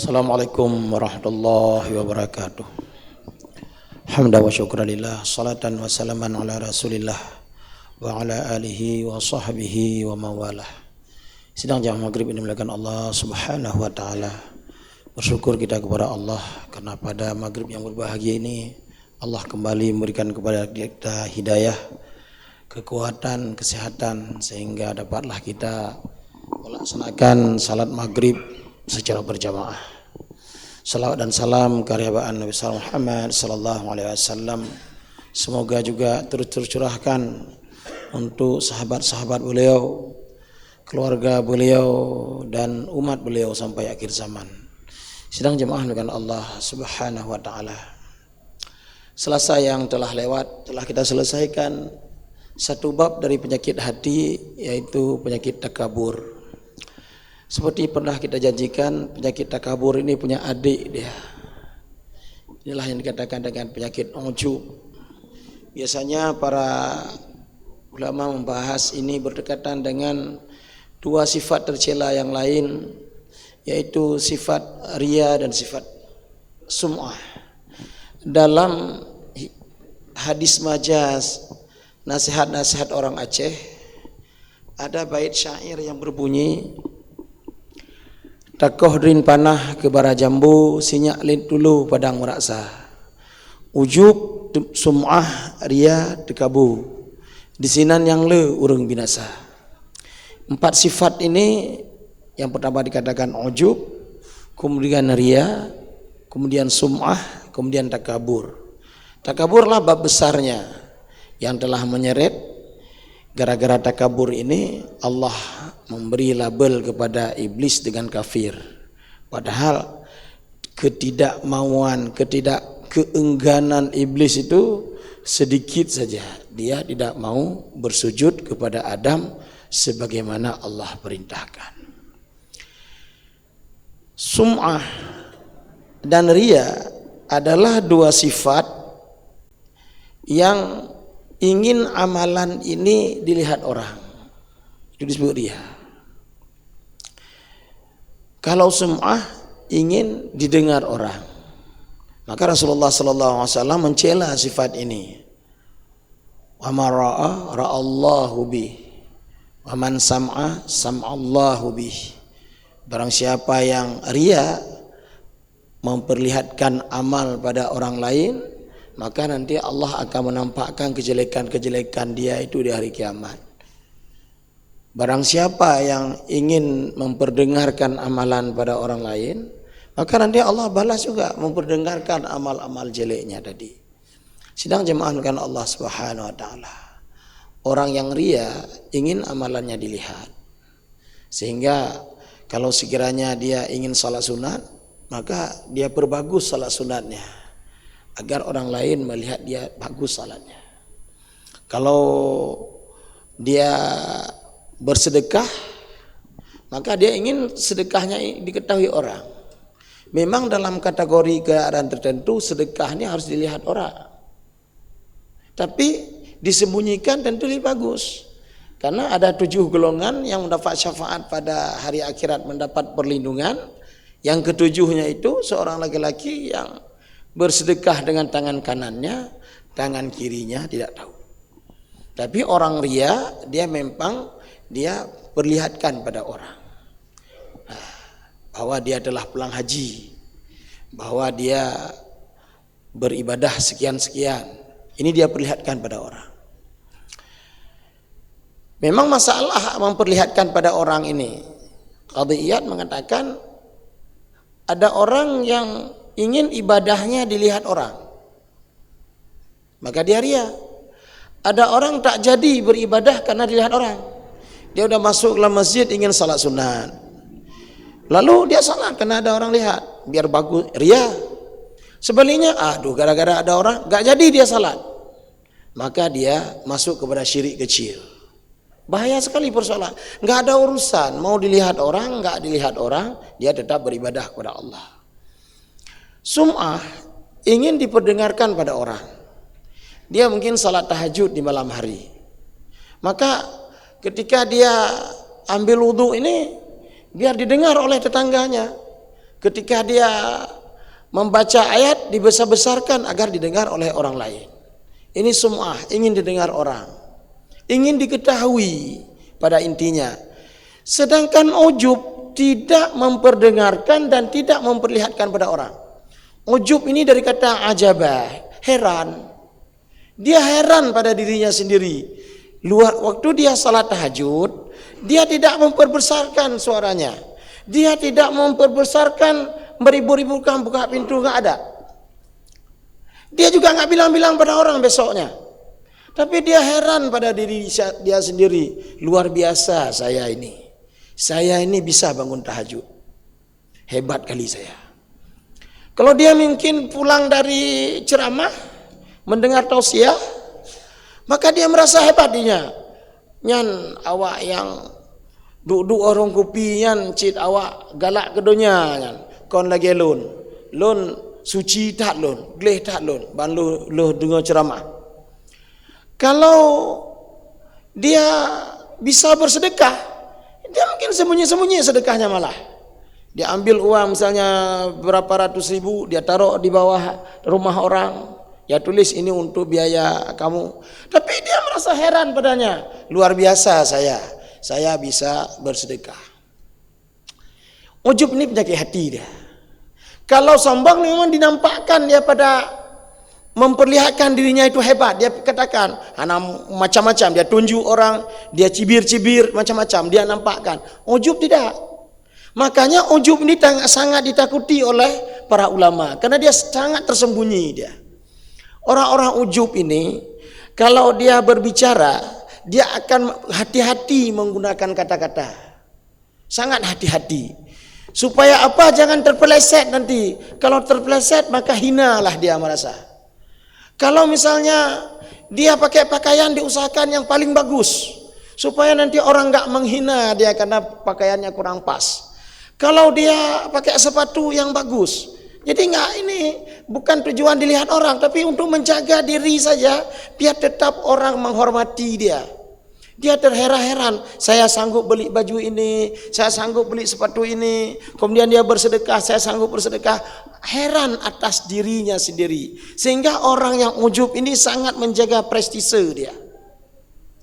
Assalamualaikum warahmatullahi wabarakatuh. Hamdan wa syukran lillah, salatan wa salaman ala rasulillah wa ala alihi wa sahbihi wa mawalah. Sidang jamaah maghrib ini dimuliakan Allah subhanahu wa ta'ala. Bersyukur kita kepada Allah karena pada maghrib yang berbahagia ini Allah kembali memberikan kepada kita hidayah, kekuatan, kesehatan sehingga dapatlah kita melaksanakan salat maghrib secara berjamaah. Salawat dan salam karyaan Nabi Muhammad sallallahu alaihi wasallam semoga juga terus tercurahkan untuk sahabat-sahabat beliau, keluarga beliau dan umat beliau sampai akhir zaman. Sidang jemaah dengan Allah subhanahu wa ta'ala. Selasa yang telah lewat telah kita selesaikan satu bab dari penyakit hati, yaitu penyakit takabur. Seperti pernah kita janjikan, penyakit takabur ini punya adik dia. Inilah yang dikatakan dengan penyakit ujub. Biasanya para ulama membahas ini berdekatan dengan dua sifat tercela yang lain, yaitu sifat riya dan sifat sum'ah. Dalam hadis majaz, nasihat-nasihat orang Aceh, ada bait syair yang berbunyi, takoh rin panah ke bara jambu, sinyak lin dulu padang meraksa. Ujub sum'ah riya tekabu, disinan yang le urang binasa. Empat sifat ini, yang pertama dikatakan ujub, kemudian riya, kemudian sum'ah, kemudian takabur. Takaburlah bab besarnya yang telah menyeret. Gara-gara takabur ini Allah memberi label kepada iblis dengan kafir. Padahal ketidakmauan, keengganan iblis itu sedikit saja. Dia tidak mau bersujud kepada Adam sebagaimana Allah perintahkan. Sum'ah dan riya adalah dua sifat yang ingin amalan ini dilihat orang. Itu disebut riya. Kalau sum'ah ingin didengar orang, maka Rasulullah sallallahu alaihi wasallam mencela sifat ini. Wa ma ra'a ra'allahu bih, wa man sam'a sam'allahu bih. Barang siapa yang riya, memperlihatkan amal pada orang lain, maka nanti Allah akan menampakkan kejelekan-kejelekan dia itu di hari kiamat. Barang siapa yang ingin memperdengarkan amalan pada orang lain, maka nanti Allah balas juga memperdengarkan amal-amal jeleknya tadi. Sidang jemaah dengan Allah subhanahu wa ta'ala. Orang yang riya ingin amalannya dilihat. Sehingga kalau sekiranya dia ingin salat sunat, maka dia perbagus salat sunatnya agar orang lain melihat dia bagus salatnya. Kalau dia bersedekah, maka dia ingin sedekahnya diketahui orang. Memang dalam kategori keadaan tertentu sedekahnya harus dilihat orang, tapi disembunyikan tentu lebih bagus. Karena ada 7 golongan yang mendapat syafaat pada hari akhirat, mendapat perlindungan. Yang ketujuhnya itu seorang laki-laki yang bersedekah dengan tangan kanannya, tangan kirinya tidak tahu. Tapi orang riya, dia memang dia perlihatkan pada orang bahwa dia adalah pulang haji, bahwa dia beribadah sekian-sekian. Ini dia perlihatkan pada orang. Memang masalah memperlihatkan pada orang ini. Qadhi Iyad mengatakan ada orang yang ingin ibadahnya dilihat orang, maka dia riya. Ada orang tak jadi beribadah karena dilihat orang. Dia udah masuk ke masjid ingin salat sunat, lalu dia salat karena ada orang lihat, biar bagus, riya. Sebaliknya, gara-gara ada orang gak jadi dia salat, maka dia masuk kepada syirik kecil. Bahaya sekali persoalan. Gak ada urusan mau dilihat orang, gak dilihat orang, dia tetap beribadah kepada Allah. Sum'ah ingin diperdengarkan pada orang. Dia mungkin salat tahajud di malam hari, maka ketika dia ambil wudhu ini biar didengar oleh tetangganya, Ketika dia membaca ayat dibesar-besarkan agar didengar oleh orang lain. Ini sum'ah, ingin didengar orang, ingin diketahui pada intinya. Sedangkan ujub tidak memperdengarkan dan tidak memperlihatkan pada orang. Ujub ini dari kata ajabah, heran. Dia heran pada dirinya sendiri. Waktu dia salat tahajud, dia tidak memperbesarkan suaranya. Dia tidak memperbesarkan, meribu-ribukan buka pintu, enggak ada. Dia juga enggak bilang-bilang pada orang besoknya. Tapi dia heran pada diri dia sendiri. Luar biasa saya ini. Saya ini bisa bangun tahajud. Hebat kali saya. Kalau dia mungkin pulang dari ceramah, mendengar tausiah, maka dia merasa hebat dinya. Nyan awak yang duduk orang kopi nyan cit awak galak kedonya nyan. Kon lagi lun suci tak lun, gleh tak lun, ban lu dengar ceramah. Kalau dia bisa bersedekah, dia mungkin sembunyi-sembunyi sedekahnya malah. Dia ambil uang misalnya berapa ratus ribu, dia taruh di bawah rumah orang. Ya tulis ini untuk biaya kamu. Tapi dia merasa heran padanya. Luar biasa saya bisa bersedekah. Ujub ini penyakit hati dia. Kalau sombong memang dinampakkan dia pada memperlihatkan dirinya itu hebat. Dia katakan macam-macam. Dia tunjuk orang, dia cibir-cibir macam-macam. Dia nampakkan. Ujub tidak. Makanya ujub ini sangat ditakuti oleh para ulama. Karena dia sangat tersembunyi dia. Orang-orang ujub ini, kalau dia berbicara, dia akan hati-hati menggunakan kata-kata. Sangat hati-hati. Supaya apa? Jangan terpeleset nanti. Kalau terpeleset maka hinalah dia merasa. Kalau misalnya dia pakai pakaian diusahakan yang paling bagus. Supaya nanti orang enggak menghina dia karena pakaiannya kurang pas. Kalau dia pakai sepatu yang bagus. Jadi ini bukan tujuan dilihat orang, tapi untuk menjaga diri saja, biar tetap orang menghormati dia. Dia terheran-heran, saya sanggup beli baju ini, saya sanggup beli sepatu ini, kemudian dia bersedekah, saya sanggup bersedekah. Heran atas dirinya sendiri. Sehingga orang yang ujub ini sangat menjaga prestise dia.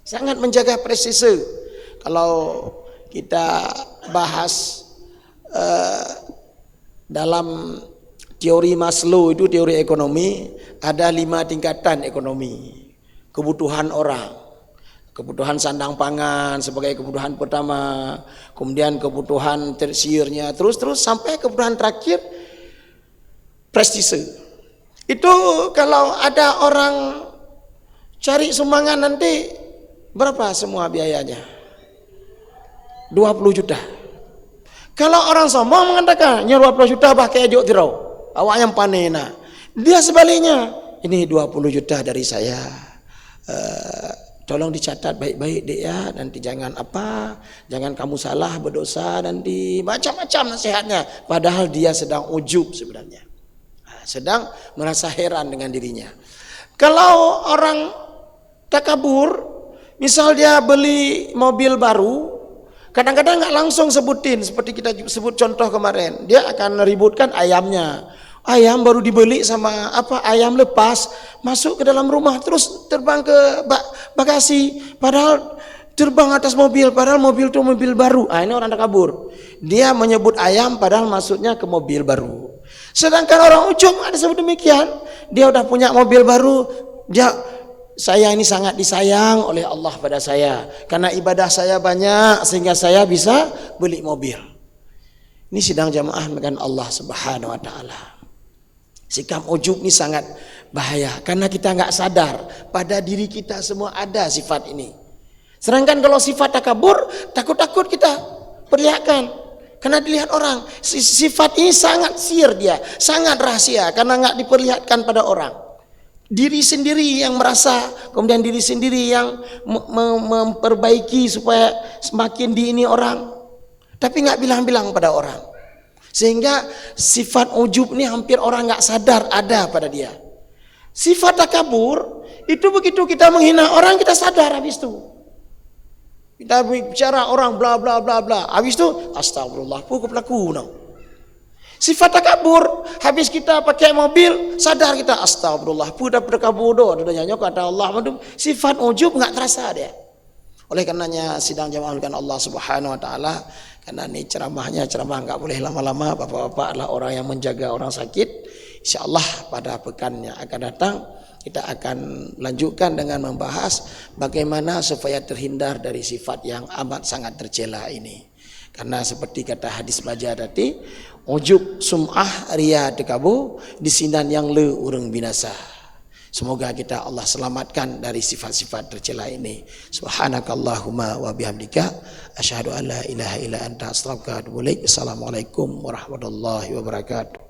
Sangat menjaga prestise. Kalau kita bahas dalam teori Maslow itu teori ekonomi, ada 5 tingkatan ekonomi. Kebutuhan orang, kebutuhan sandang pangan sebagai kebutuhan pertama, kemudian kebutuhan tersiernya, terus sampai kebutuhan terakhir prestise. Itu kalau ada orang cari sumbangan nanti berapa semua biayanya? 20 juta. Kalau orang sombong mengatakan, "Nya 20 juta bah kayak jok tirau." Awak yang panena. Dia sebaliknya, "Ini 20 juta dari saya. Tolong dicatat baik-baik dek ya, nanti jangan kamu salah berdosa nanti." Macam-macam nasihatnya, padahal dia sedang ujub sebenarnya. Sedang merasa heran dengan dirinya. Kalau orang takabur, misal dia beli mobil baru, kadang-kadang nggak langsung sebutin seperti kita sebut contoh kemarin. Dia akan ributkan ayamnya. Ayam baru dibeli sama ayam lepas masuk ke dalam rumah terus terbang ke bagasi. Padahal terbang atas mobil, padahal mobil itu mobil baru. Ini orang takabur. Dia menyebut ayam padahal maksudnya ke mobil baru. Sedangkan orang ujub ada sebut demikian. Dia udah punya mobil baru, saya ini sangat disayang oleh Allah pada saya karena ibadah saya banyak sehingga saya bisa beli mobil. Ini sidang jamaah dengan Allah Subhanahu wa taala. Sikap ujub ini sangat bahaya karena kita enggak sadar pada diri kita semua ada sifat ini. Sedangkan kalau sifat takabur, takut-takut kita perlihatkan karena dilihat orang. Sifat ini sangat sir dia, sangat rahasia karena enggak diperlihatkan pada orang. Diri sendiri yang merasa, kemudian diri sendiri yang memperbaiki supaya semakin diini orang, tapi nggak bilang-bilang pada orang, sehingga sifat ujub ini hampir orang nggak sadar ada pada dia. Sifat takabur itu begitu kita menghina orang kita sadar, habis itu kita bicara orang bla bla bla bla, habis itu astagfirullah pukul pelaku. Sifat takabur, habis kita pakai mobil, sadar kita astagfirullah, pudah berkabur doh, nyanyi kata Allah, sifat ujub enggak terasa dia. Oleh karenanya sidang jamaah dengan Allah Subhanahu wa taala, karena ini ceramah enggak boleh lama-lama, Bapak-bapak adalah orang yang menjaga orang sakit. Insyaallah pada pekan yang akan datang kita akan lanjutkan dengan membahas bagaimana supaya terhindar dari sifat yang amat sangat tercela ini. Karena seperti kata hadis baja tadi, ujub sum'ah riya tekabu disinan yang le urang binasa. Semoga kita Allah selamatkan dari sifat-sifat tercela ini. Subhanakallahumma wa bihamdika asyhadu an la ilaha illa anta astaghfiruka wa atubu ilaik. Assalamualaikum warahmatullahi wabarakatuh.